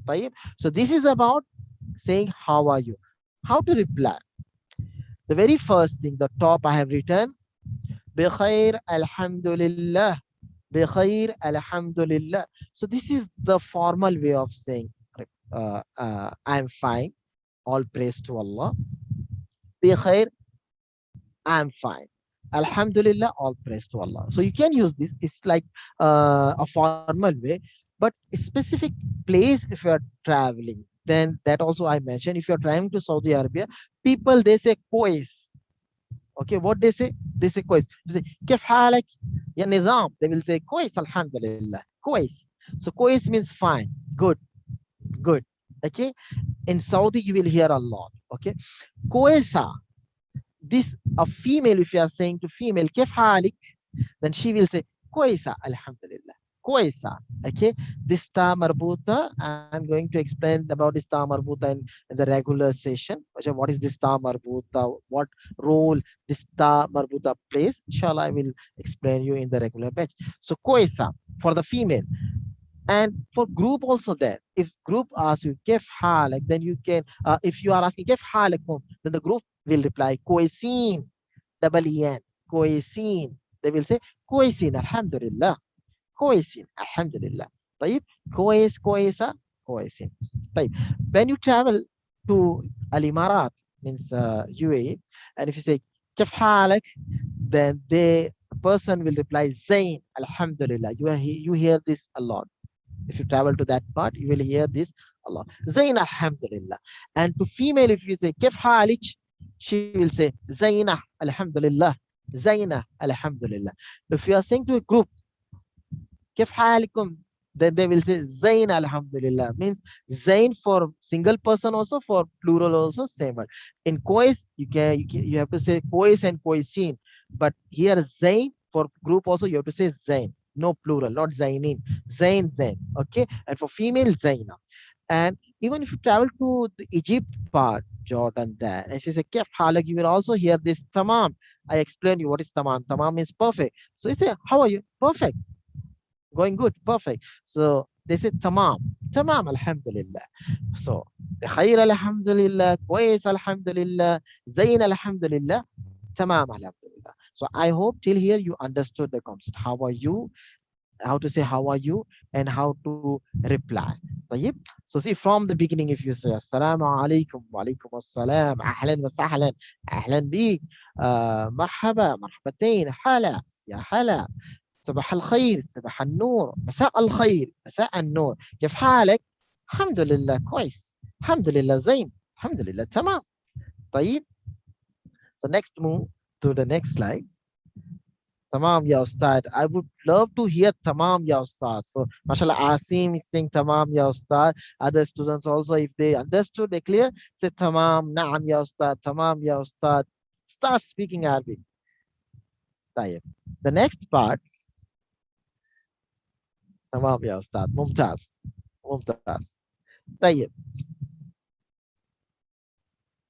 طيب, so this is about saying how are you. How to reply. The very first thing, the top I have written بخير الحمد لله. بخير الحمد لله. So this is the formal way of saying I'm fine, all praise to Allah. بخير, I'm fine. Alhamdulillah, all praise to Allah. So you can use this. It's like a formal way, but a specific place if you are traveling, then that also I mentioned. If you're traveling to Saudi Arabia, people they say kois. Okay, what they say? They say kois. They say كيف حالك يا نظام. They will say kois, alhamdulillah, kois. So kois means fine, good, good. Okay, in Saudi you will hear a lot. Okay, koisa. This a female, if you are saying to female كيف حالك, then she will say كويسة alhamdulillah, كويسة. Okay, this ta marbuta, I'm going to explain about this ta marbuta in the regular session. What is this ta marbuta, what role this ta marbuta plays, inshallah I will explain you in the regular batch. So كويسة for the female. And for group also there, if group asks you كيف حالك, then you can if you are asking كيف حالكم, then the group will reply كويسين, double en, كويسين. they will say كويسين الحمد لله. كويسين الحمد لله. طيب كويس كويسة كويسين. طيب when you travel to الإمارات means UAE, and if you say كيف حالك, then the person will reply زين الحمد لله. You hear this a lot. If you travel to that part, you will hear this a lot. زين الحمد لله. And to female, if you say كيف حالك, she will say زينة الحمد لله. زينة الحمد لله. If you are saying to a group كيف حالكم, then they will say زين الحمد لله. Means زين for single person also, for plural also, same word. In كويس you have to say كويس and كويسين, but here زين for group also you have to say زين, no plural, not زينين. زين زين. Okay, and for female زينة. And even if you travel to the Egypt part, Jordan, there, if you say كيف حالك, you will also hear this tamam. I explained you what is tamam. Tamam means perfect. So you say how are you? Perfect. Going good, perfect. So they say tamam, tamam alhamdulillah. So بخير الحمد لله, كويس الحمد لله, زين الحمد لله, tamam alhamdulillah. So I hope till here you understood the concept. How are you? How to say how are you and how to reply. طيب. So see from the beginning, if you say assalamu alaikum, wa alaikum assalam, ahlan wa sahlan, ahlan bik, marhaba, marhabatain, hala, ya hala, صباح الخير, صباح النور, مساء الخير, مساء النور, كيف حالك؟ الحمد لله كويس, الحمد لله زين, الحمد لله تمام. طيب. So next move to the next slide. Tamam ya Ustad. I would love to hear Tamam ya Ustad. So mashallah Asim is saying Tamam ya Ustad. Other students also, if they understood, they clear, say Tamam, Naam ya Ustad, Tamam ya Ustad. Start speaking Arabic. طيب. The next part. تمام يا أستاذ, ممتاز ممتاز. طيب.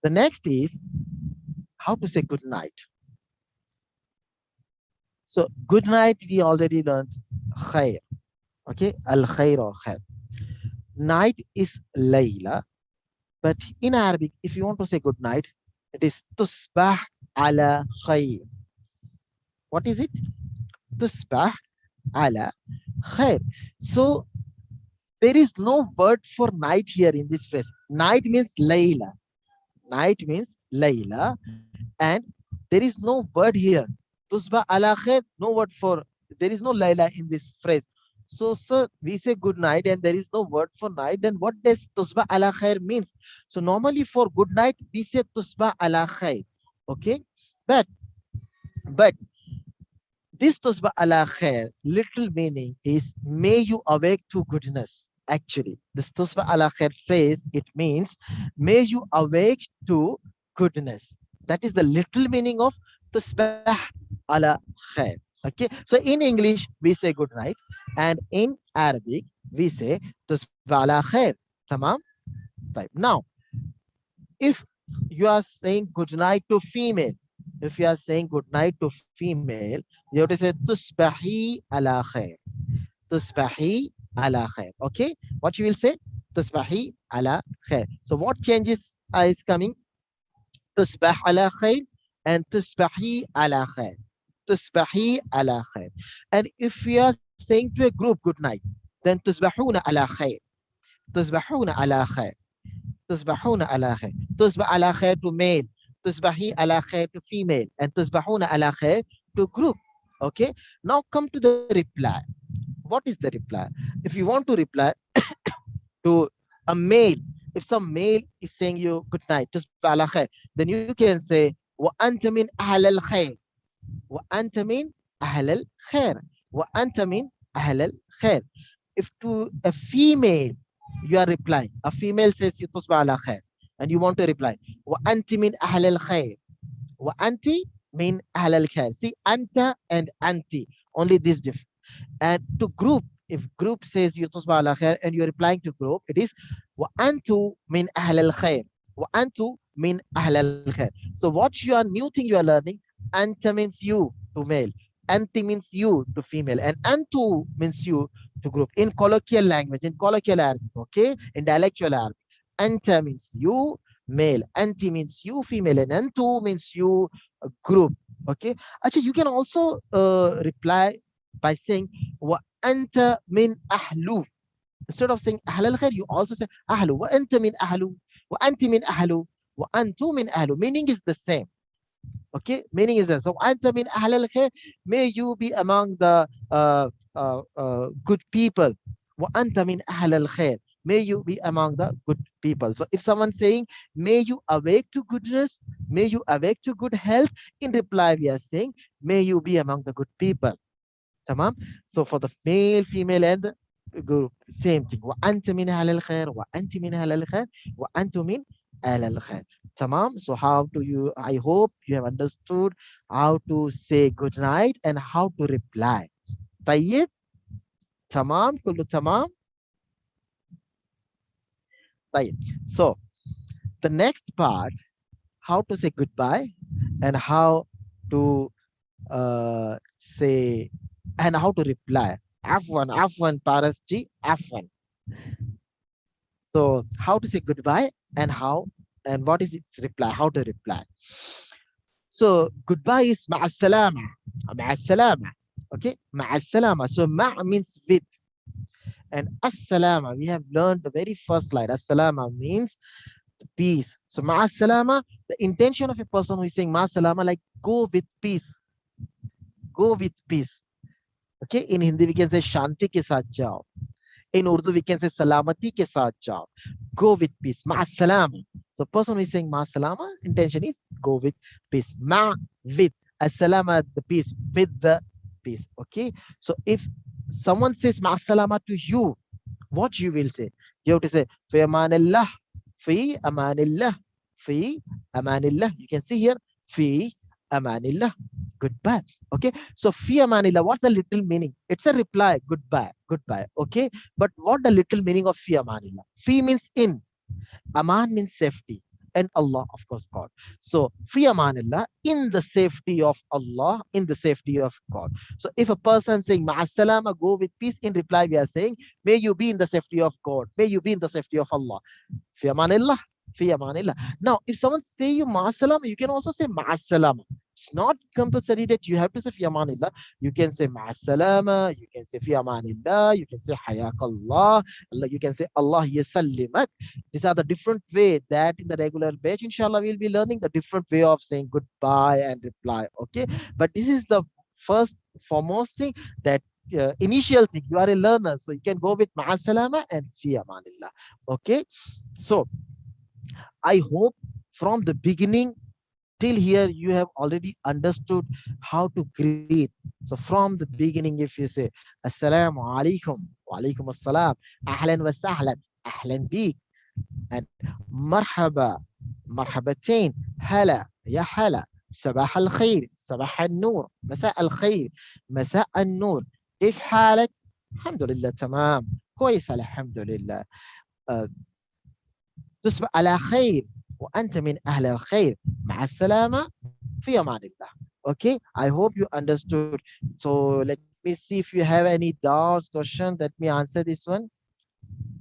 The next is how to say good night. So good night we already learned khair. Okay, al khair or khair. Night is layla, but in Arabic, if you want to say good night, it is tusbah ala khair. What is it? Tusbah ala khair. So there is no word for night here in this phrase. Night means layla. Night means layla, and there is no word here. Tusbah ala khair, no word for, there is no layla in this phrase. So we say good night and there is no word for night. Then what does tusbah ala khair means? So normally for good night we say tusbah ala khair. Okay, but this tusbah ala khair, little meaning is may you awake to goodness. Actually, this tusbah ala khair phrase, it means may you awake to goodness. That is the literal meaning of tusbah ala khair. Okay, so in English we say good night, and in Arabic we say tusbah ala khair. Tamam. Now, if you are saying good night to female, if you are saying good night to female, you have to say tusbahi ala khair. Tusbahi ala khair. Okay, what you will say? Tusbahi ala khair. So what changes is coming? Tusbah ala khair and tusbahi ala khair. Tusbahi ala khair. And if you are saying to a group good night, then tusbahuna ala khair. Tusbahuna ala khair. تصبحون على خير. تصبح على خير to male, تصبحي على خير to female, and تصبحون على خير to group. Okay, now come to the reply. What is the reply? If you want to reply to a male, if some male is saying you good night, تصبح على خير, then you can say وأنت من أهل الخير. وأنت من أهل الخير. وأنت من أهل الخير. If to a female you are replying, a female says you تصبح على خير, and you want to reply وأنت من أهل الخير. وأنت من أهل الخير. See, أنت and أنت, only this difference. And to group, if group says you تصبح على خير and you're replying to group, it is وأنتم من أهل الخير. وأنتم من أهل الخير. So what you are new thing you are learning, أنت means you to male, أنت means you to female, and أنتو means you to group. In colloquial language, in colloquial Arabic, okay, in dialectual Arabic, anta means you male, anti means you female, and antu means you group. Okay. Actually, you can also reply by saying wa anta min ahlu. Instead of saying ahl al khair, you also say ahlu. Wa anta min ahlu. Wa anti min ahlu. Wa antu min ahlu. Meaning is the same. Okay, meaning is that so anta min ahl al khair, may you be among the good people. Wa anta min ahl al khair, may you be among the good people. So if someone saying may you awake to goodness, may you awake to good health, in reply we are saying may you be among the good people. Tamam. So for the male, female, and the group, same thing. وأنت من أهل الخير وأنت من أهل الخير وأنتم من أهل الخير. Tamam. So how do you? I hope you have understood how to say good night and how to reply. طيب. تمام. كله تمام. طيب. So the next part, how to say goodbye and how to say and how to reply. Afwan Paras ji, afwan. So how to say goodbye and how and what is its reply? How to reply? So goodbye is ma'assalama. Ma'assalama. Okay, ma'assalama. So ma' means with and assalama. We have learned the very first slide. Assalama means peace. So ma'assalama, the intention of a person who is saying ma'assalama, like go with peace. Go with peace. Okay, in Hindi we can say shanti ke saath jao. In Urdu, we can say salamati ke saath jao. Go with peace. Ma salama. So person who is saying ma salama, intention is go with peace. Ma with. As-salama, the peace. With the peace. Okay. So if someone says ma salama to you, what you will say? You have to say, fi amanillah. Fi amanillah. Fi amanillah. You can see here, fi amanillah. Goodbye. Okay. So fi amanillah, what's the little meaning? It's a reply. Goodbye. Goodbye. Okay. But what the little meaning of fi amanillah? Fi means in. Aman means safety. And Allah, of course, God. So, fi amanillah, in the safety of Allah, in the safety of God. So, if a person saying, ma'asalama, go with peace, in reply, we are saying, may you be in the safety of God. May you be in the safety of Allah. Fi amanillah. Fi amanillah. Now, if someone say you ma'asalama, you can also say ma'asalama. It's not compulsory that you have to say fi amanillah. You can say ma'asalama. You can say fi amanillah. You can say hayakallah. You can say Allah yasallimak. These are the different way that in the regular batch, inshallah, we'll be learning the different way of saying goodbye and reply. Okay. But this is the first foremost thing that initial thing. You are a learner, so you can go with ma'asalama and fi amanillah. Okay. So I hope from the beginning till here you have already understood how to greet. So from the beginning, if you say assalamu alaikum, wa alaikum assalam, ahlan wa sahlan, ahlan bik, and marhaba, marhabatain, hala, ya hala, صباح الخير صباح النور مساء الخير مساء النور كيف حالك الحمد لله تمام كويس الحمد لله تصبح على خير وأنت من أهل الخير مع السلامة في أمان الله. Okay, I hope you understood. So let me see if you have any doubts, questions. Let me answer this one.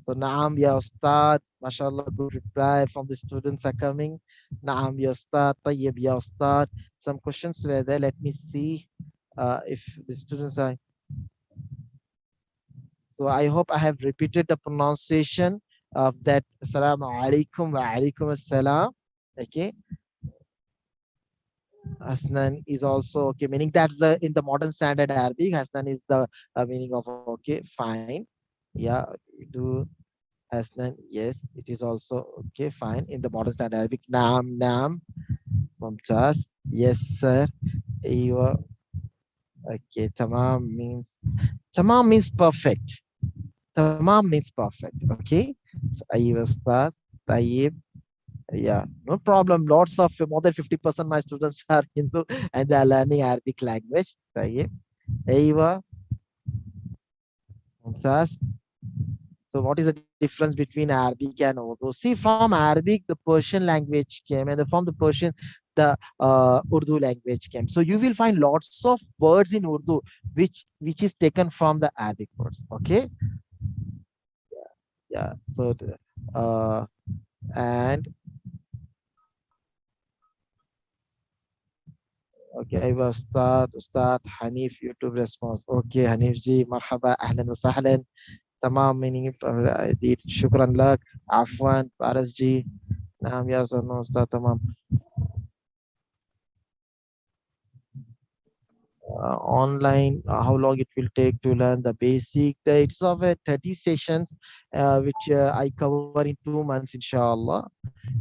So Naam ya Ustad, mashallah, good reply from the students are coming. Naam ya Ustad, Tayyib ya Ustad. Some questions were there. Let me see if the students are. So I hope I have repeated the pronunciation of that. Assalamu alaikum wa alaikum assalam. Okay. Hasnan is also okay, meaning that's the in the modern standard Arabic. Hasnan is the meaning of okay, fine. Yeah, we do Hasnan. Yes, it is also okay, fine in the modern standard Arabic. Nam, Mumtaz. Yes, sir. Aywa. Okay, tamam means perfect. Tamam means perfect. Okay, so aywa start. Tayyib. Yeah, no problem. Lots of more than 50% my students are Hindu and they are learning Arabic language. طيب. أيوة. ممتاز. So what is the difference between Arabic and Urdu? See, from Arabic, the Persian language came, and from the Persian, the Urdu language came. So you will find lots of words in Urdu which is taken from the Arabic words. Okay. Yeah. So and اوكي ايوه استاذ حنيف يوتيوب ريسبونس. اوكي حنيف جي مرحبا اهلا وسهلا. تمام مينينج دي شكرا لك. عفوا فارس جي. نعم يا استاذ تمام. Online, how long it will take to learn the basic. It's of 30 sessions, which I cover in 2 months, inshallah.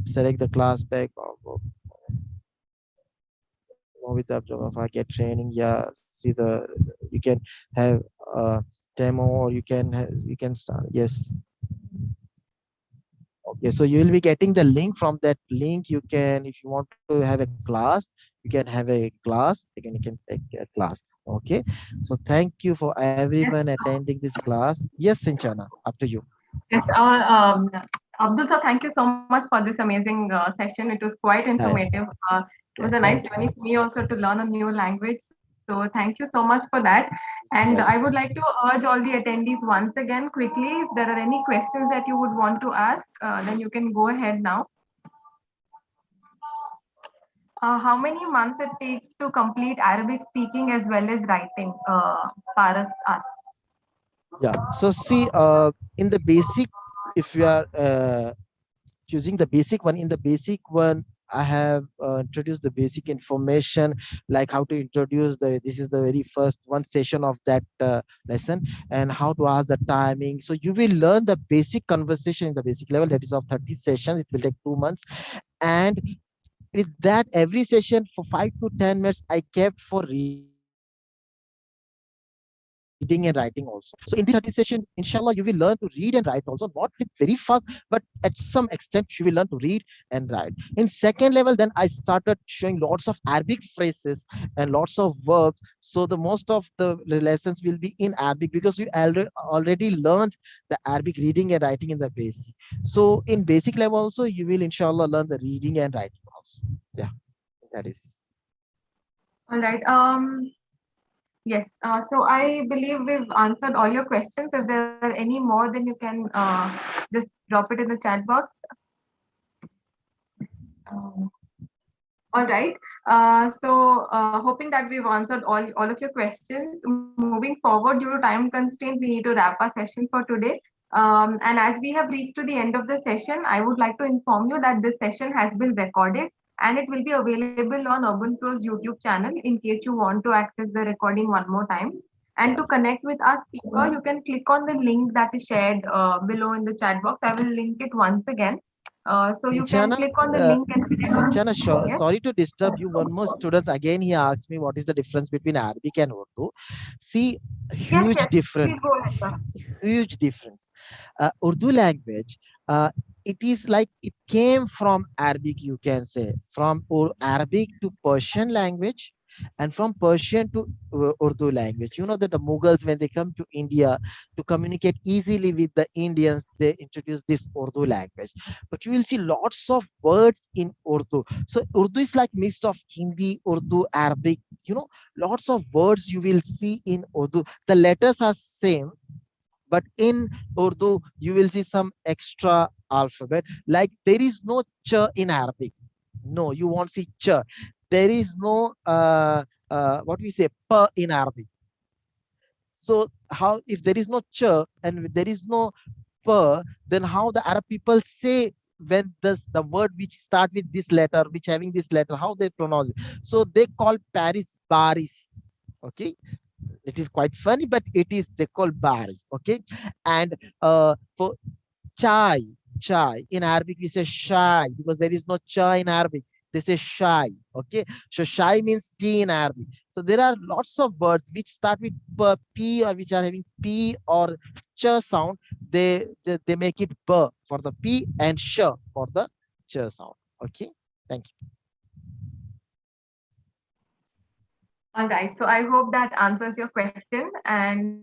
Select the class back with Abdul Gaffar, get training. Yeah, see you can have a demo, or you can start. Yes. Okay, so you will be getting the link. From that link, you can, if you want to have a class, you can have a class. You can take a class. Okay, so thank you for everyone Yes, attending this class. Yes, Sinchana, up to you. yes. Abdul sir, thank you so much for this amazing session. It was quite Yeah, informative. It was a yeah, nice thank journey you. for me also to learn a new language. So thank you so much for that. And I would like Welcome. to urge all the attendees once again quickly, if there are any questions that you would want to ask, then you can go ahead now. How many months it takes to complete Arabic speaking as well as writing? Paras asks. Yeah. So see, in the basic, if you are choosing the basic one, in the basic one, I have introduced the basic information, like how to introduce the, this is the very first one session of that lesson, and how to ask the timing. So you will learn the basic conversation in the basic level, that is of 30 sessions. It will take 2 months. And with that, every session for 5 to 10 minutes I kept for reading and writing also. So in this 30 session, inshallah, you will learn to read and write also, not with very fast, but at some extent you will learn to read and write. In second level, then I started showing lots of Arabic phrases and lots of verbs. So the most of the lessons will be in Arabic, because you already learned the Arabic reading and writing in the basic. So in basic level also, you will inshallah learn the reading and writing also. Yeah, that is. All right. Yes. So I believe we've answered all your questions. If there are any more, then you can just drop it in the chat box. Um, all right. Hoping that we've answered all of your questions. Moving forward, due to time constraint, we need to wrap our session for today. And as we have reached to the end of the session, I would like to inform you that this session has been recorded and it will be available on Urban Pro's YouTube channel in case you want to access the recording one more time. And to Yes. connect with our speaker, you can click on the link that is shared below in the chat box. I will link it once again. So you can Sinchana, click on the link and connect. Sinchana, Yes, sorry to disturb you. One more student again, he asked me what is the difference between Arabic and Urdu. See, yes, huge yes. Please difference. go ahead, sir. Huge difference. Urdu language, it is like it came from Arabic, you can say, from Arabic to Persian language, and from Persian to Urdu language. You know that the Mughals, when they come to India to communicate easily with the Indians, they introduced this Urdu language. But you will see lots of words in Urdu. So Urdu is like mixed of Hindi, Urdu, Arabic. Lots of words you will see in Urdu. The letters are same, but in Urdu, you will see some extra alphabet. Like there is no ch in Arabic. No, you won't see ch. There is no what we say pa in Arabic. So how, if there is no ch and there is no pa, then how the Arab people say when the word which start with this letter, which having this letter, how they pronounce it? So they call Paris Baris. Okay, it is quite funny, but it is, they call bars. Okay, and for chai, chai in Arabic we say shy, because there is no chai in Arabic. They say shy. Okay, so shy means tea in Arabic. So there are lots of words which start with p, or which are having p or ch sound. They make it b for the p and sh for the ch sound. Okay, thank you. All right. So I hope that answers your question. And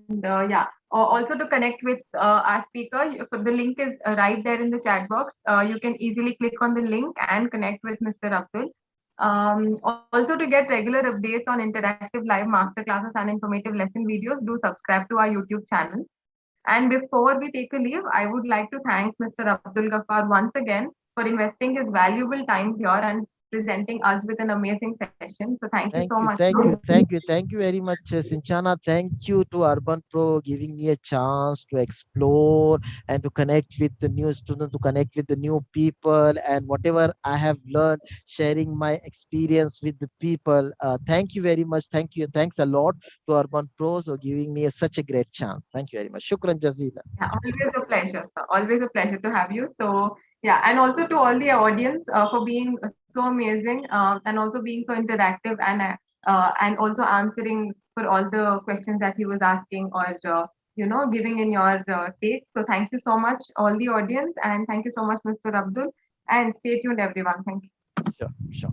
yeah, also to connect with our speaker, for the link is right there in the chat box. You can easily click on the link and connect with Mr. Abdul. Also, to get regular updates on interactive live masterclasses and informative lesson videos, do subscribe to our YouTube channel. And before we take a leave, I would like to thank Mr. Abdul Gaffar once again for investing his valuable time here and presenting us with an amazing session. So thank you so Thank you, much. thank you, thank you, thank you very much, Sinchana. Thank you to Urban Pro giving me a chance to explore and to connect with the new students, to connect with the new people, and whatever I have learned, sharing my experience with the people. Thank you very much. Thank you. Thanks a lot to Urban Pro for giving me such a great chance. Thank you very much. Shukran Jazila. Yeah, always a pleasure, sir. Always a pleasure to have you. So, yeah, and also to all the audience for being so amazing and also being so interactive and also answering for all the questions that he was asking or giving in your take. So, thank you so much, all the audience, and thank you so much, Mr. Abdul. And stay tuned, everyone. Thank you. Sure, sure.